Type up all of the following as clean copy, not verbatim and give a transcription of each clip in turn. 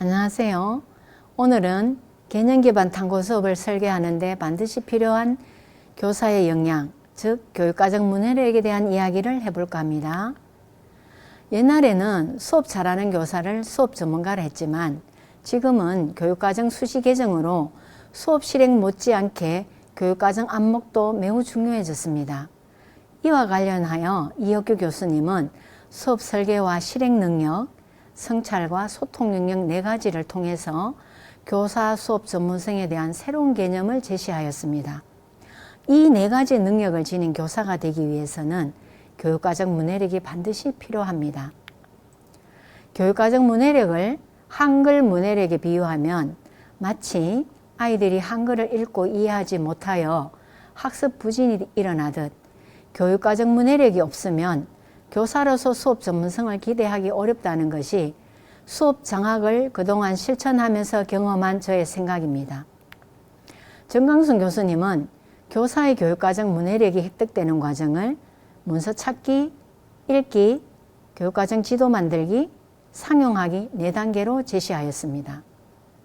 안녕하세요. 오늘은 개념 기반 탐구 수업을 설계하는 데 반드시 필요한 교사의 역량, 즉 교육과정 문해력에 대한 이야기를 해볼까 합니다. 옛날에는 수업 잘하는 교사를 수업 전문가를 했지만 지금은 교육과정 수시 개정으로 수업 실행 못지않게 교육과정 안목도 매우 중요해졌습니다. 이와 관련하여 이혁규 교수님은 수업 설계와 실행 능력, 성찰과 소통 능력 4가지를 통해서 교사 수업 전문성에 대한 새로운 개념을 제시하였습니다. 이 4가지 능력을 지닌 교사가 되기 위해서는 교육과정 문해력이 반드시 필요합니다. 교육과정 문해력을 한글 문해력에 비유하면 마치 아이들이 한글을 읽고 이해하지 못하여 학습 부진이 일어나듯 교육과정 문해력이 없으면 교사로서 수업 전문성을 기대하기 어렵다는 것이 수업 장학을 그동안 실천하면서 경험한 저의 생각입니다. 정강순 교수님은 교사의 교육과정 문해력이 획득되는 과정을 문서 찾기, 읽기, 교육과정 지도 만들기, 상용하기 4단계로 제시하였습니다.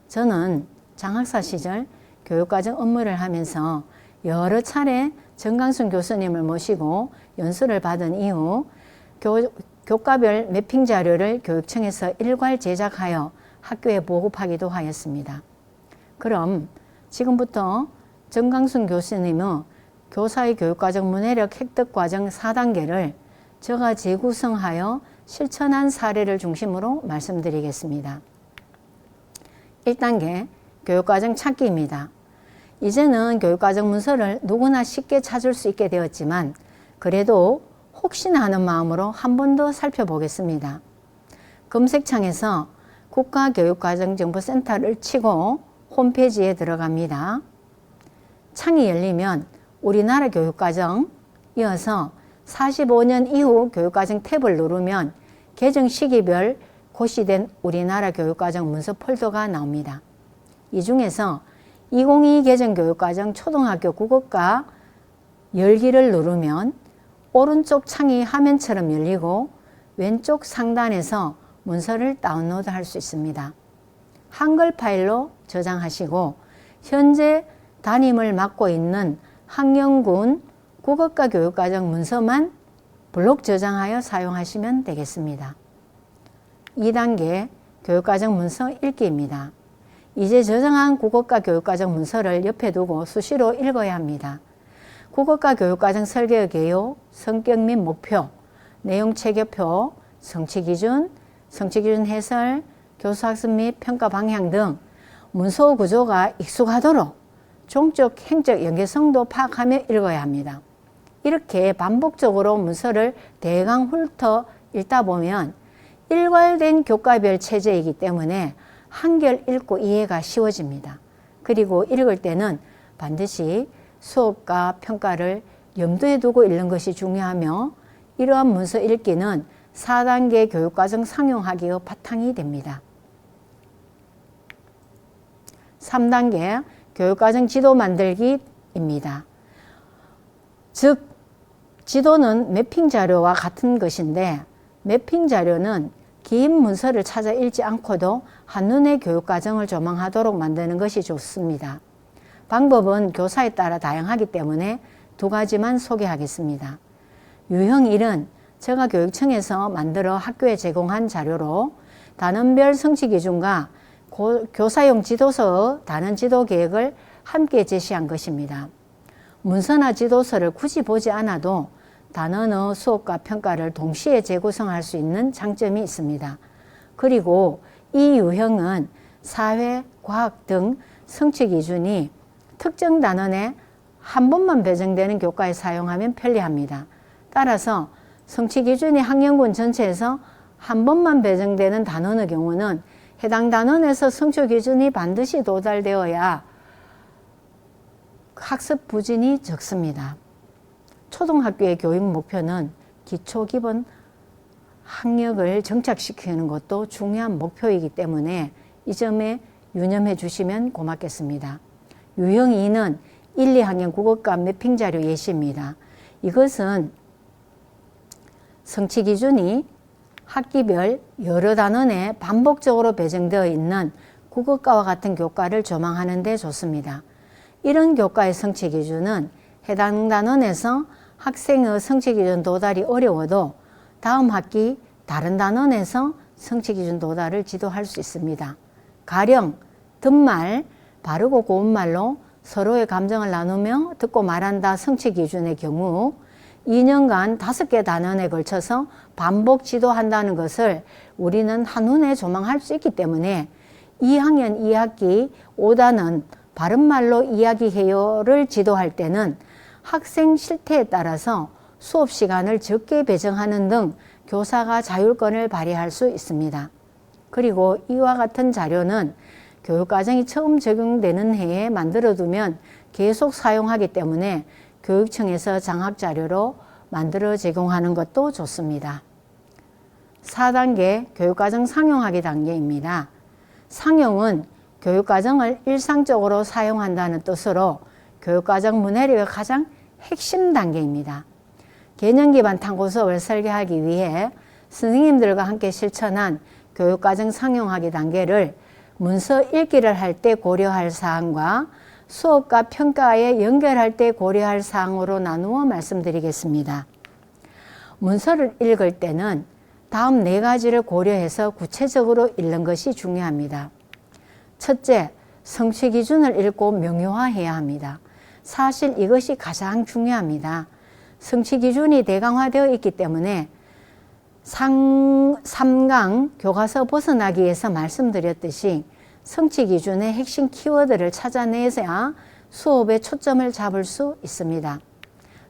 저는 장학사 시절 교육과정 업무를 하면서 여러 차례 정강순 교수님을 모시고 연수를 받은 이후 교과별 매핑 자료를 교육청에서 일괄 제작하여 학교에 보급하기도 하였습니다. 그럼 지금부터 정강순 교수님의 교사의 교육과정 문해력 획득 과정 4단계를 제가 재구성하여 실천한 사례를 중심으로 말씀드리겠습니다. 1단계 교육과정 찾기입니다. 이제는 교육과정 문서를 누구나 쉽게 찾을 수 있게 되었지만 그래도 혹시나 하는 마음으로 한 번 더 살펴보겠습니다. 검색창에서 국가교육과정정보센터를 치고 홈페이지에 들어갑니다. 창이 열리면 우리나라 교육과정 이어서 45년 이후 교육과정 탭을 누르면 개정 시기별 고시된 우리나라 교육과정 문서 폴더가 나옵니다. 이 중에서 2022 개정 교육과정 초등학교 국어과 열기를 누르면 오른쪽 창이 화면처럼 열리고 왼쪽 상단에서 문서를 다운로드 할 수 있습니다. 한글 파일로 저장하시고 현재 담임을 맡고 있는 학령군 국어과 교육과정 문서만 블록 저장하여 사용하시면 되겠습니다. 2단계 교육과정 문서 읽기입니다. 이제 저장한 국어과 교육과정 문서를 옆에 두고 수시로 읽어야 합니다. 국어과 교육과정 설계의 개요, 성격 및 목표, 내용 체계표, 성취기준, 성취기준 해설, 교수학습 및 평가 방향 등 문서 구조가 익숙하도록 종적, 행적 연계성도 파악하며 읽어야 합니다. 이렇게 반복적으로 문서를 대강 훑어 읽다 보면 일괄된 교과별 체제이기 때문에 한결 읽고 이해가 쉬워집니다. 그리고 읽을 때는 반드시 수업과 평가를 염두에 두고 읽는 것이 중요하며 이러한 문서 읽기는 4단계 교육과정 상용하기의 바탕이 됩니다. 3단계 교육과정 지도 만들기입니다. 즉 지도는 매핑 자료와 같은 것인데 매핑 자료는 긴 문서를 찾아 읽지 않고도 한눈에 교육과정을 조망하도록 만드는 것이 좋습니다. 방법은 교사에 따라 다양하기 때문에 2가지만 소개하겠습니다. 유형 1은 제가 교육청에서 만들어 학교에 제공한 자료로 단원별 성취 기준과 교사용 지도서의 단원 지도 계획을 함께 제시한 것입니다. 문서나 지도서를 굳이 보지 않아도 단원의 수업과 평가를 동시에 재구성할 수 있는 장점이 있습니다. 그리고 이 유형은 사회, 과학 등 성취 기준이 특정 단원에 한 번만 배정되는 교과에 사용하면 편리합니다. 따라서 성취 기준이 학년군 전체에서 한 번만 배정되는 단원의 경우는 해당 단원에서 성취 기준이 반드시 도달되어야 학습 부진이 적습니다. 초등학교의 교육 목표는 기초 기본 학력을 정착시키는 것도 중요한 목표이기 때문에 이 점에 유념해 주시면 고맙겠습니다. 유형 2는 1, 2학년 국어과 매핑 자료 예시입니다. 이것은 성취 기준이 학기별 여러 단원에 반복적으로 배정되어 있는 국어과와 같은 교과를 조망하는 데 좋습니다. 이런 교과의 성취 기준은 해당 단원에서 학생의 성취 기준 도달이 어려워도 다음 학기 다른 단원에서 성취 기준 도달을 지도할 수 있습니다. 가령 듣말, 바르고 고운 말로 서로의 감정을 나누며 듣고 말한다 성취 기준의 경우 2년간 5개 단원에 걸쳐서 반복 지도한다는 것을 우리는 한눈에 조망할 수 있기 때문에 2학년 2학기 5단원 바른말로 이야기해요를 지도할 때는 학생 실태에 따라서 수업 시간을 적게 배정하는 등 교사가 자율권을 발휘할 수 있습니다. 그리고 이와 같은 자료는 교육과정이 처음 적용되는 해에 만들어두면 계속 사용하기 때문에 교육청에서 장학자료로 만들어 제공하는 것도 좋습니다. 4단계 교육과정 상용하기 단계입니다. 상용은 교육과정을 일상적으로 사용한다는 뜻으로 교육과정 문해력의 가장 핵심 단계입니다. 개념기반 탐구 수업을 설계하기 위해 선생님들과 함께 실천한 교육과정 상용하기 단계를 문서 읽기를 할 때 고려할 사항과 수업과 평가에 연결할 때 고려할 사항으로 나누어 말씀드리겠습니다. 문서를 읽을 때는 다음 4가지를 고려해서 구체적으로 읽는 것이 중요합니다. 첫째, 성취 기준을 읽고 명료화해야 합니다. 사실 이것이 가장 중요합니다. 성취 기준이 대강화되어 있기 때문에 3강 교과서 벗어나기 위해서 말씀드렸듯이 성취 기준의 핵심 키워드를 찾아내야 수업에 초점을 잡을 수 있습니다.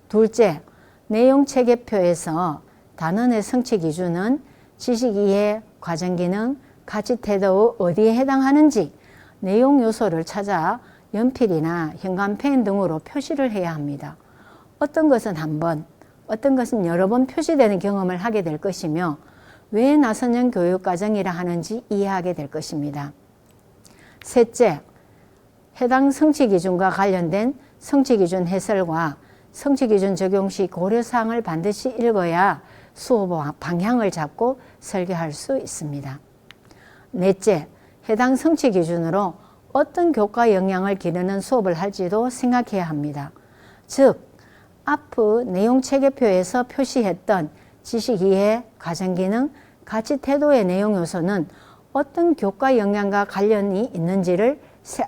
둘째, 내용 체계표에서 단원의 성취 기준은 지식 이해, 과정 기능, 가치 태도 어디에 해당하는지 내용 요소를 찾아 연필이나 현관펜 등으로 표시를 해야 합니다. 어떤 것은 한 번, 어떤 것은 여러 번 표시되는 경험을 하게 될 것이며 왜 나선형 교육과정이라 하는지 이해하게 될 것입니다. 셋째, 해당 성취기준과 관련된 성취기준 해설과 성취기준 적용 시 고려사항을 반드시 읽어야 수업 방향을 잡고 설계할 수 있습니다. 넷째, 해당 성취기준으로 어떤 교과 역량을 기르는 수업을 할지도 생각해야 합니다. 즉, 앞의 내용 체계표에서 표시했던 지식 이해, 과정 기능, 가치 태도의 내용 요소는 어떤 교과 역량과 관련이 있는지를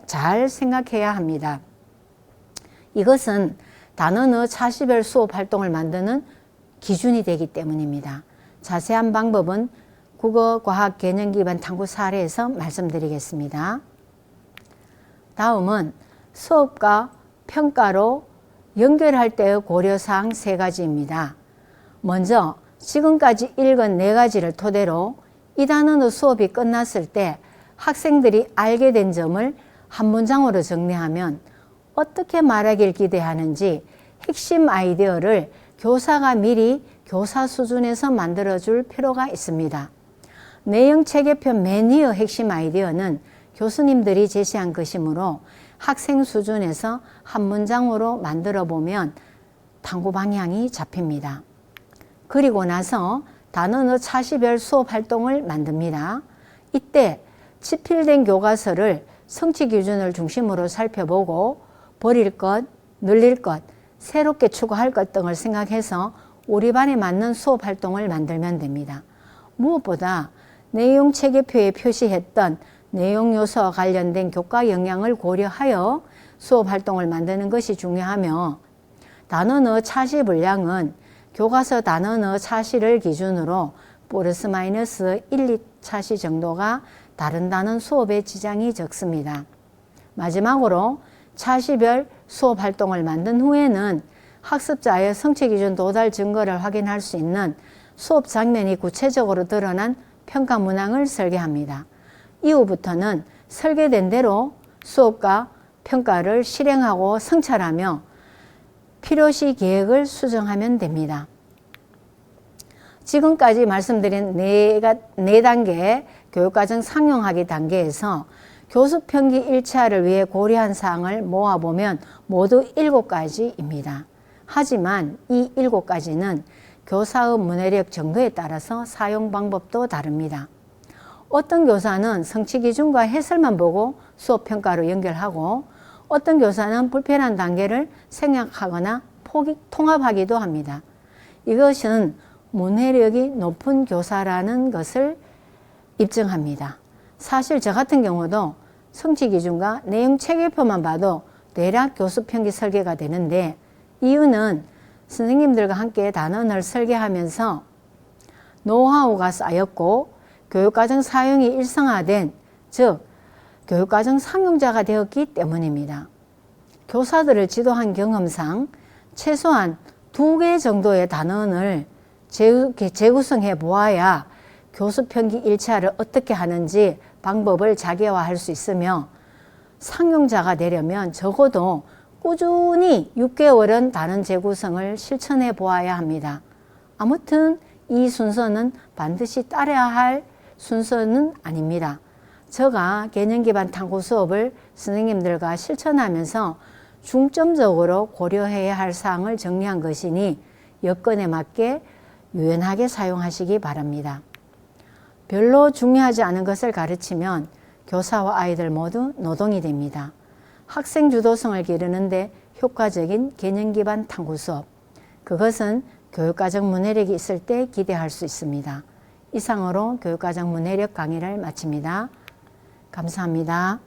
잘 생각해야 합니다. 이것은 단원의 차시별 수업 활동을 만드는 기준이 되기 때문입니다. 자세한 방법은 국어, 과학, 개념 기반 탐구 사례에서 말씀드리겠습니다. 다음은 수업과 평가로 연결할 때의 고려사항 3가지입니다. 먼저 지금까지 읽은 4가지를 토대로 이 단원의 수업이 끝났을 때 학생들이 알게 된 점을 한 문장으로 정리하면 어떻게 말하길 기대하는지 핵심 아이디어를 교사가 미리 교사 수준에서 만들어줄 필요가 있습니다. 내용 체계표 맨 위의 핵심 아이디어는 교수님들이 제시한 것이므로 학생 수준에서 한 문장으로 만들어 보면 탐구 방향이 잡힙니다. 그리고 나서 단원의 차시별 수업 활동을 만듭니다. 이때 치필된 교과서를 성취 기준을 중심으로 살펴보고 버릴 것, 늘릴 것, 새롭게 추가할 것 등을 생각해서 우리 반에 맞는 수업 활동을 만들면 됩니다. 무엇보다 내용 체계표에 표시했던 내용 요소와 관련된 교과 역량을 고려하여 수업 활동을 만드는 것이 중요하며 단원의 차시 분량은 교과서 단원의 차시를 기준으로 플러스 마이너스 1, 2차시 정도가 다른 단원 수업에 지장이 적습니다. 마지막으로 차시별 수업 활동을 만든 후에는 학습자의 성취 기준 도달 증거를 확인할 수 있는 수업 장면이 구체적으로 드러난 평가 문항을 설계합니다. 이후부터는 설계된 대로 수업과 평가를 실행하고 성찰하며 필요시 계획을 수정하면 됩니다. 지금까지 말씀드린 4단계 교육과정 상용하기 단계에서 교수 평기 일치화를 위해 고려한 사항을 모아보면 모두 7가지입니다. 하지만 이 7가지는 교사의 문해력 정도에 따라서 사용 방법도 다릅니다. 어떤 교사는 성취 기준과 해설만 보고 수업 평가로 연결하고 어떤 교사는 불편한 단계를 생략하거나 통합하기도 합니다. 이것은 문해력이 높은 교사라는 것을 입증합니다. 사실 저 같은 경우도 성취 기준과 내용 체계표만 봐도 대략 교수 평기 설계가 되는데 이유는 선생님들과 함께 단원을 설계하면서 노하우가 쌓였고 교육과정 사용이 일상화된, 즉 교육과정 상용자가 되었기 때문입니다. 교사들을 지도한 경험상 최소한 2개 정도의 단원을 재구성해 보아야 교수 평기 1차를 어떻게 하는지 방법을 자기화할 수 있으며 상용자가 되려면 적어도 꾸준히 6개월은 단원 재구성을 실천해 보아야 합니다. 아무튼 이 순서는 반드시 따라야 할 순서는 아닙니다. 제가 개념 기반 탐구 수업을 선생님들과 실천하면서 중점적으로 고려해야 할 사항을 정리한 것이니 여건에 맞게 유연하게 사용하시기 바랍니다. 별로 중요하지 않은 것을 가르치면 교사와 아이들 모두 노동이 됩니다. 학생 주도성을 기르는데 효과적인 개념 기반 탐구 수업, 그것은 교육과정 문해력이 있을 때 기대할 수 있습니다. 이상으로 교육과정 문해력 강의를 마칩니다. 감사합니다.